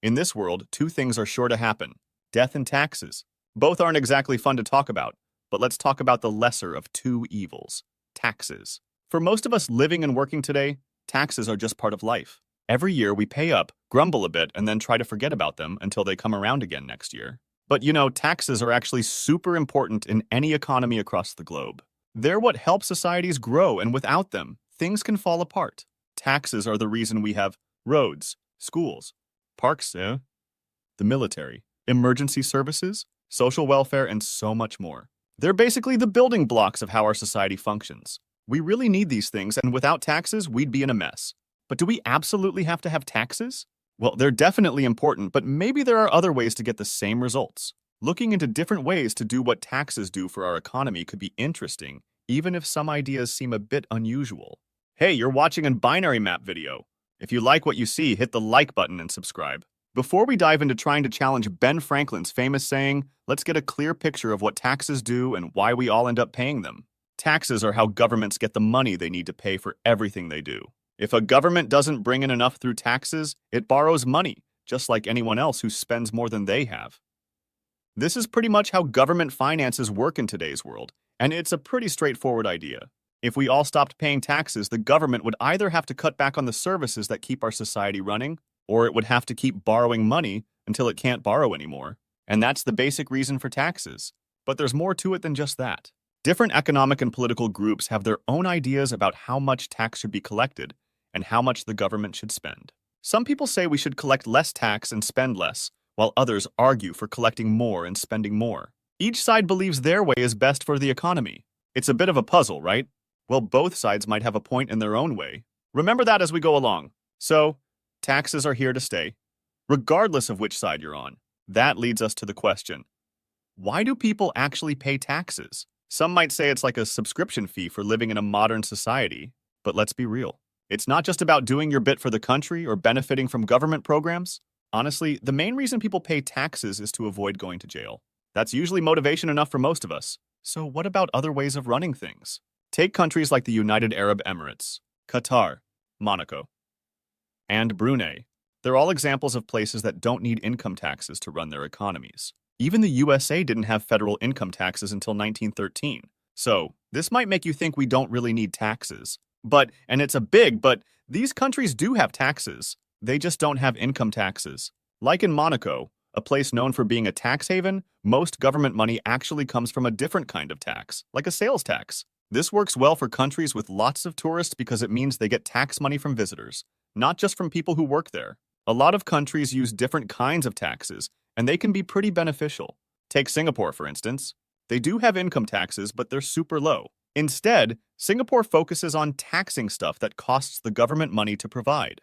In this world, two things are sure to happen: death and taxes. Both aren't exactly fun to talk about, but let's talk about the lesser of two evils: taxes. For most of us living and working today, taxes are just part of life. Every year we pay up, grumble a bit, and then try to forget about them until they come around again next year. But taxes are actually super important in any economy across the globe. They're what help societies grow, and without them, things can fall apart. Taxes are the reason we have roads, schools, parks, the military, emergency services, social welfare, and so much more. They're basically the building blocks of how our society functions. We really need these things, and without taxes, we'd be in a mess. But do we absolutely have to have taxes? Well, they're definitely important, but maybe there are other ways to get the same results. Looking into different ways to do what taxes do for our economy could be interesting, even if some ideas seem a bit unusual. Hey, you're watching a binary map video. If you like what you see, hit the like button and subscribe. Before we dive into trying to challenge Ben Franklin's famous saying, let's get a clear picture of what taxes do and why we all end up paying them. Taxes are how governments get the money they need to pay for everything they do. If a government doesn't bring in enough through taxes, it borrows money, just like anyone else who spends more than they have. This is pretty much how government finances work in today's world, and it's a pretty straightforward idea. If we all stopped paying taxes, the government would either have to cut back on the services that keep our society running, or it would have to keep borrowing money until it can't borrow anymore. And that's the basic reason for taxes. But there's more to it than just that. Different economic and political groups have their own ideas about how much tax should be collected and how much the government should spend. Some people say we should collect less tax and spend less, while others argue for collecting more and spending more. Each side believes their way is best for the economy. It's a bit of a puzzle, right? Well, both sides might have a point in their own way. Remember that as we go along. So, taxes are here to stay, regardless of which side you're on. That leads us to the question: why do people actually pay taxes? Some might say it's like a subscription fee for living in a modern society, but let's be real. It's not just about doing your bit for the country or benefiting from government programs. Honestly, the main reason people pay taxes is to avoid going to jail. That's usually motivation enough for most of us. So what about other ways of running things? Take countries like the United Arab Emirates, Qatar, Monaco, and Brunei. They're all examples of places that don't need income taxes to run their economies. Even the USA didn't have federal income taxes until 1913. So, this might make you think we don't really need taxes. And it's a but these countries do have taxes. They just don't have income taxes. Like in Monaco, a place known for being a tax haven, most government money actually comes from a different kind of tax, like a sales tax. This works well for countries with lots of tourists because it means they get tax money from visitors, not just from people who work there. A lot of countries use different kinds of taxes, and they can be pretty beneficial. Take Singapore, for instance. They do have income taxes, but they're super low. Instead, Singapore focuses on taxing stuff that costs the government money to provide.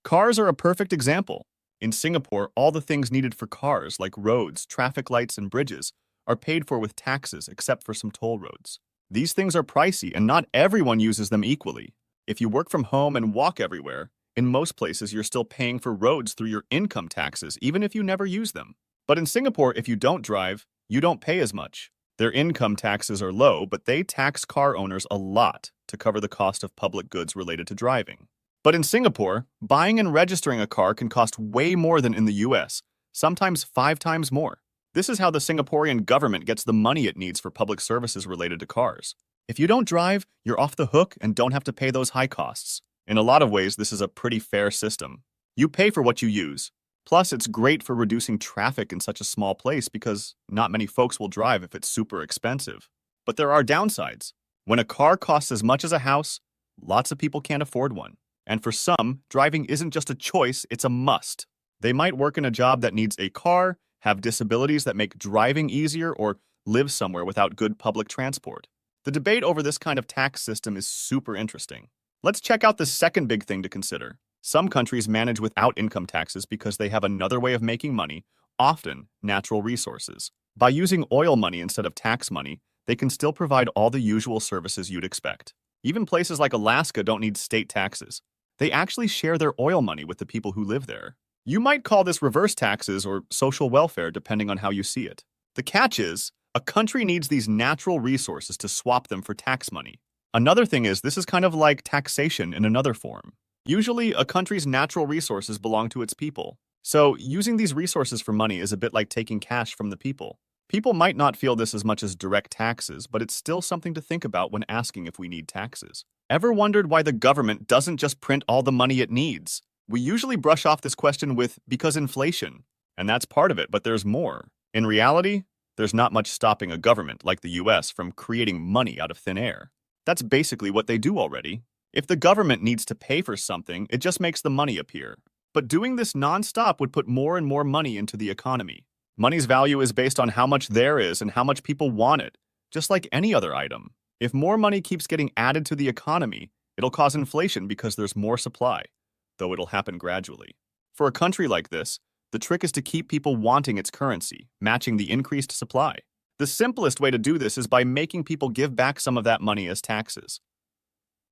Cars are a perfect example. In Singapore, all the things needed for cars, like roads, traffic lights, and bridges, are paid for with taxes except for some toll roads. These things are pricey, and not everyone uses them equally. If you work from home and walk everywhere, in most places you're still paying for roads through your income taxes, even if you never use them. But in Singapore, if you don't drive, you don't pay as much. Their income taxes are low, but they tax car owners a lot to cover the cost of public goods related to driving. But in Singapore, buying and registering a car can cost way more than in the US, sometimes 5 times more. This is how the Singaporean government gets the money it needs for public services related to cars. If you don't drive, you're off the hook and don't have to pay those high costs. In a lot of ways, this is a pretty fair system. You pay for what you use. Plus, it's great for reducing traffic in such a small place because not many folks will drive if it's super expensive. But there are downsides. When a car costs as much as a house, lots of people can't afford one. And for some, driving isn't just a choice, it's a must. They might work in a job that needs a car, have disabilities that make driving easier, or live somewhere without good public transport. The debate over this kind of tax system is super interesting. Let's check out the second big thing to consider. Some countries manage without income taxes because they have another way of making money, often natural resources. By using oil money instead of tax money, they can still provide all the usual services you'd expect. Even places like Alaska don't need state taxes. They actually share their oil money with the people who live there. You might call this reverse taxes or social welfare depending on how you see it. The catch is, a country needs these natural resources to swap them for tax money. Another thing is, this is kind of like taxation in another form. Usually, a country's natural resources belong to its people. So, using these resources for money is a bit like taking cash from the people. People might not feel this as much as direct taxes, but it's still something to think about when asking if we need taxes. Ever wondered why the government doesn't just print all the money it needs? We usually brush off this question with, because inflation. And that's part of it, but there's more. In reality, there's not much stopping a government like the US from creating money out of thin air. That's basically what they do already. If the government needs to pay for something, it just makes the money appear. But doing this nonstop would put more and more money into the economy. Money's value is based on how much there is and how much people want it, just like any other item. If more money keeps getting added to the economy, it'll cause inflation because there's more supply, though it'll happen gradually. For a country like this, the trick is to keep people wanting its currency, matching the increased supply. The simplest way to do this is by making people give back some of that money as taxes.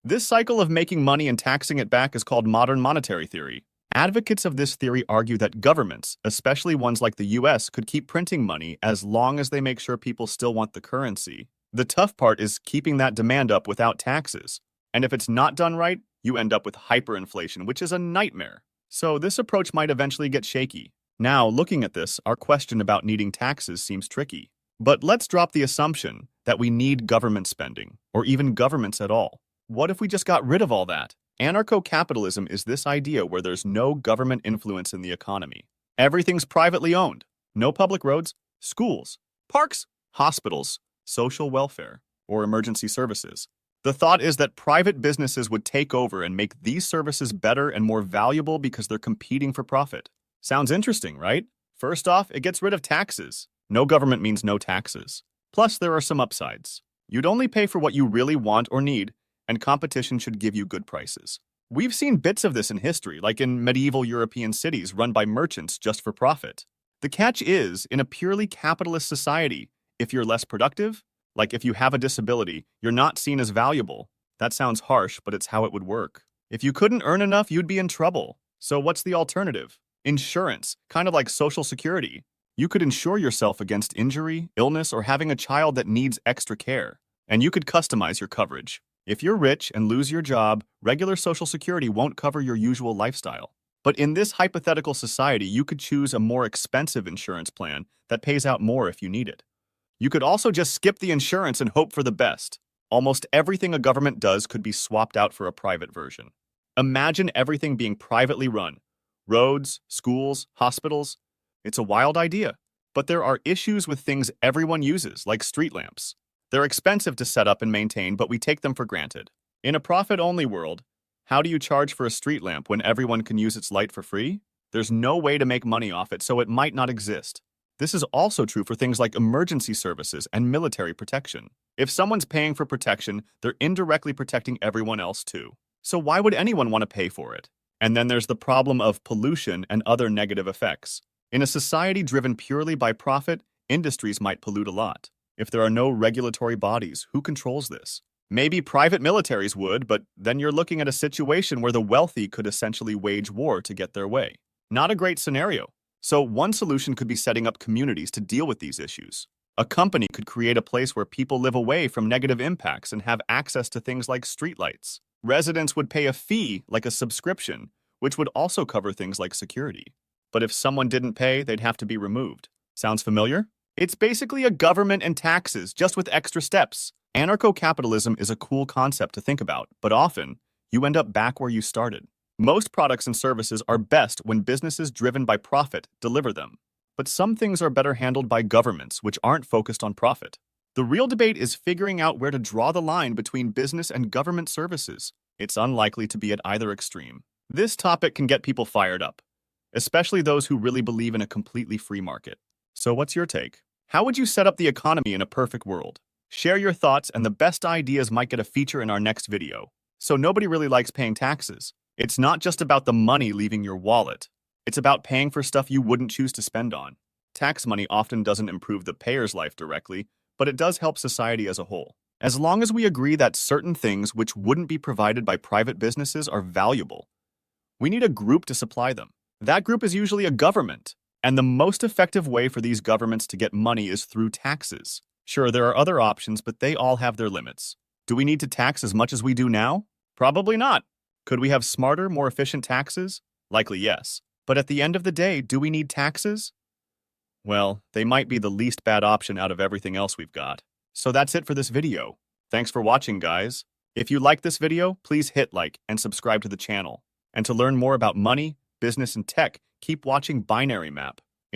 This cycle of making money and taxing it back is called modern monetary theory. Advocates of this theory argue that governments, especially ones like the US, could keep printing money as long as they make sure people still want the currency. The tough part is keeping that demand up without taxes. And if it's not done right, you end up with hyperinflation, which is a nightmare. So this approach might eventually get shaky. Now, looking at this, our question about needing taxes seems tricky. But let's drop the assumption that we need government spending, or even governments at all. What if we just got rid of all that? Anarcho-capitalism is this idea where there's no government influence in the economy. Everything's privately owned. No public roads, schools, parks, hospitals, social welfare, or emergency services. The thought is that private businesses would take over and make these services better and more valuable because they're competing for profit. Sounds interesting, right? First off, it gets rid of taxes. No government means no taxes. Plus, there are some upsides. You'd only pay for what you really want or need, and competition should give you good prices. We've seen bits of this in history, like in medieval European cities run by merchants just for profit. The catch is, in a purely capitalist society, if you're less productive, like if you have a disability, you're not seen as valuable. That sounds harsh, but it's how it would work. If you couldn't earn enough, you'd be in trouble. So what's the alternative? Insurance, kind of like Social Security. You could insure yourself against injury, illness, or having a child that needs extra care. And you could customize your coverage. If you're rich and lose your job, regular Social Security won't cover your usual lifestyle. But in this hypothetical society, you could choose a more expensive insurance plan that pays out more if you need it. You could also just skip the insurance and hope for the best. Almost everything a government does could be swapped out for a private version. Imagine everything being privately run. Roads, schools, hospitals. It's a wild idea. But there are issues with things everyone uses, like street lamps. They're expensive to set up and maintain, but we take them for granted. In a profit-only world, how do you charge for a street lamp when everyone can use its light for free? There's no way to make money off it, so it might not exist. This is also true for things like emergency services and military protection. If someone's paying for protection, they're indirectly protecting everyone else too. So why would anyone want to pay for it? And then there's the problem of pollution and other negative effects. In a society driven purely by profit, industries might pollute a lot. If there are no regulatory bodies, who controls this? Maybe private militaries would, but then you're looking at a situation where the wealthy could essentially wage war to get their way. Not a great scenario. So one solution could be setting up communities to deal with these issues. A company could create a place where people live away from negative impacts and have access to things like streetlights. Residents would pay a fee, like a subscription, which would also cover things like security. But if someone didn't pay, they'd have to be removed. Sounds familiar? It's basically a government and taxes, just with extra steps. Anarcho-capitalism is a cool concept to think about, but often, you end up back where you started. Most products and services are best when businesses driven by profit deliver them. But some things are better handled by governments, which aren't focused on profit. The real debate is figuring out where to draw the line between business and government services. It's unlikely to be at either extreme. This topic can get people fired up, especially those who really believe in a completely free market. So what's your take? How would you set up the economy in a perfect world? Share your thoughts, and the best ideas might get a feature in our next video. So nobody really likes paying taxes. It's not just about the money leaving your wallet. It's about paying for stuff you wouldn't choose to spend on. Tax money often doesn't improve the payer's life directly, but it does help society as a whole. As long as we agree that certain things which wouldn't be provided by private businesses are valuable, we need a group to supply them. That group is usually a government. And the most effective way for these governments to get money is through taxes. Sure, there are other options, but they all have their limits. Do we need to tax as much as we do now? Probably not. Could we have smarter, more efficient taxes? Likely yes. But at the end of the day, do we need taxes? Well, they might be the least bad option out of everything else we've got. So that's it for this video. Thanks for watching, guys. If you like this video, please hit like and subscribe to the channel. And to learn more about money, business, and tech, keep watching Binary Map.